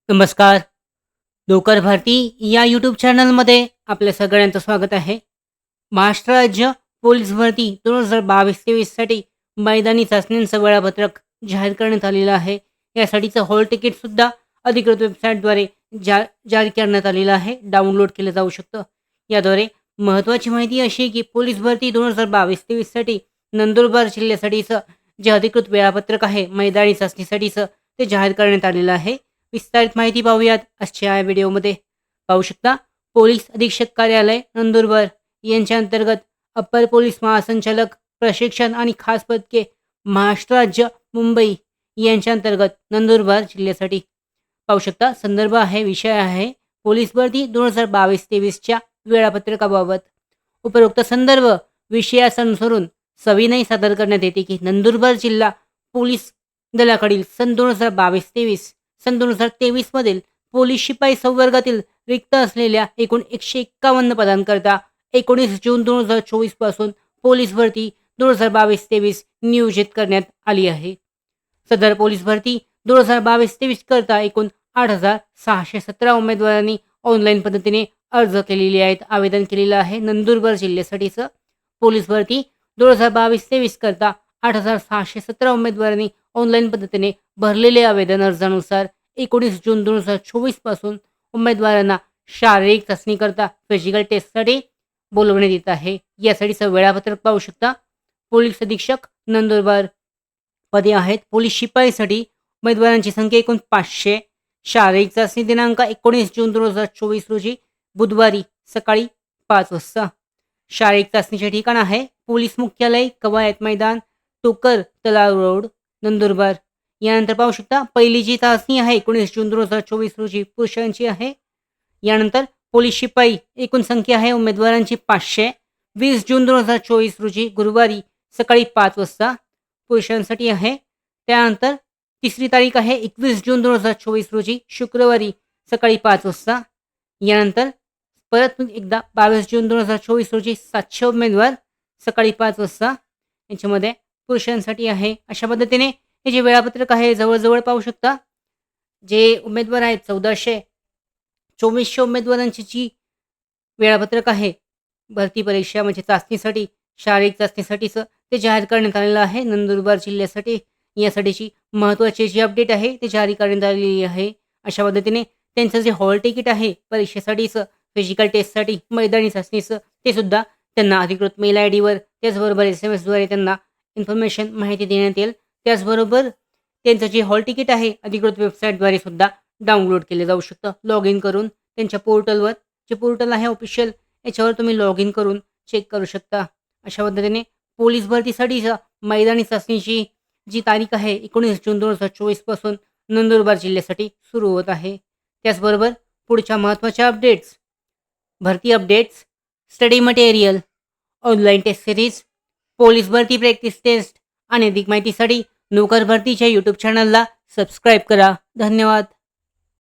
नमस्कार. नोकर भरती या यूट्यूब चॅनलमध्ये आपल्या सगळ्यांचं स्वागत आहे. महाराष्ट्र राज्य पोलीस भरती 2022-23साठी मैदानी चाचण्यांचं वेळापत्रक जाहीर करण्यात आलेलं आहे. यासाठीचं हॉल तिकीटसुद्धा अधिकृत वेबसाईटद्वारे जारी करण्यात आलेलं आहे. डाउनलोड केलं जाऊ शकतं. याद्वारे महत्त्वाची माहिती अशी आहे की पोलीस भरती 2022-23साठी नंदुरबार जिल्ह्यासाठीचं जे अधिकृत वेळापत्रक आहे मैदानी चाचणीसाठीचं ते जाहीर करण्यात आलेलं आहे. विस्तारित माहिती पाहूयात आजच्या या व्हिडिओमध्ये. पाहू शकता, पोलीस अधीक्षक कार्यालय नंदुरबार यांच्या अंतर्गत अप्पर पोलीस महासंचालक प्रशिक्षण आणि खास पथके महाराष्ट्र राज्य मुंबई यांच्या अंतर्गत नंदुरबार जिल्ह्यासाठी. पाहू शकता, संदर्भ आहे, विषय आहे पोलीस भरती 2022-23च्या वेळापत्रकाबाबत. उपरोक्त संदर्भ विषयास अनुसरून सविनय सादर करण्यात येते की नंदुरबार जिल्हा पोलीस दलाकडील सन 2022-23 मधील पोलीस शिपाई संवर्गातील रिक्त असलेल्या एकूण 151 पदांकरता 19 जून 2024 पासून पोलीस भरती 2022-23 नियोजित करण्यात आली आहे. सदर पोलीस भरती 2022-23 करता एकूण 8,617 उमेदवारांनी ऑनलाईन पद्धतीने अर्ज केलेले आहेत, आवेदन केलेलं आहे. नंदुरबार जिल्ह्यासाठीचं पोलीस भरती 2022-23 करता 8,617 उमेदवारांनी ऑनलाईन पद्धतीने भरलेले आवेदन अर्जानुसार 19 जून 2024 पासून उमेदवारांना शारीरिक चाचणीकरता फिजिकल टेस्टसाठी बोलवण्यात येत आहे. यासाठीचं वेळापत्रक पाहू शकता. पोलीस अधीक्षक नंदुरबार पदे आहेत. पोलीस शिपाईसाठी उमेदवारांची संख्या एकूण 500. शारीरिक चाचणी दिनांक 19 जून 2024 रोजी बुधवारी सकाळी 5 वाजता. शारीरिक चाचणीचे ठिकाण आहे पोलीस मुख्यालय, कवायत मैदान, टोकर तलाव रोड, नंदुरबार. यानंतर पाहू शकता, पहिली जी चाचणी आहे 19 जून 2024 रोजी पुरुषांची आहे. यानंतर पोलीस शिपाई एकूण संख्या आहे उमेदवारांची 500. 20 जून 2024 रोजी गुरुवारी सकाळी 5 वाजता पुरुषांसाठी आहे. त्यानंतर तिसरी तारीख आहे 21 जून 2024 रोजी शुक्रवारी सकाळी 5 वाजता. यानंतर परत एकदा 22 जून 2024 रोजी 700 उमेदवार सकाळी 5 वाजता याच्यामध्ये पुरुषांसाठी आहे. अशा पद्धतीने हे जे वेळापत्रक आहे जवळजवळ पाहू शकता. जे उमेदवार आहेत 1400 उमेदवारांची जी वेळापत्रक आहे भरती परीक्षा म्हणजे चाचणीसाठी, शारीरिक चाचणीसाठीचं ते जाहीर करण्यात आलेलं आहे नंदुरबार जिल्ह्यासाठी. यासाठीची महत्त्वाची जी अपडेट आहे ते जारी करण्यात आलेली आहे. अशा पद्धतीने त्यांचं जे हॉल तिकीट आहे परीक्षेसाठीचं, फिजिकल टेस्टसाठी, मैदानी चाचणीचं ते सुद्धा त्यांना अधिकृत मेल आय डीवर त्याचबरोबर SMS द्वारे त्यांना इन्फॉर्मेशन माहिती देण्यात येईल. त्याचबरोबर त्यांचं जे हॉल तिकीट आहे अधिकृत वेबसाईटद्वारे सुद्धा डाउनलोड केले जाऊ शकतं. लॉग इन करून त्यांच्या पोर्टलवर, जे पोर्टल आहे ऑफिशियल, याच्यावर तुम्ही लॉग इन करून चेक करू शकता. अशा पद्धतीने पोलीस भरतीसाठीच्या मैदानी चाचणीची जी तारीख आहे 19 जून 2024 पासून नंदुरबार जिल्ह्यासाठी सुरू होत आहे. त्याचबरोबर पुढच्या महत्त्वाच्या अपडेट्स, भरती updates, study material, online test series, police भरती प्रॅक्टिस टेस्ट आणि अधिक माहितीसाठी नोकर भरतीच्या यूट्यूब चॅनलला सबस्क्राईब करा. धन्यवाद.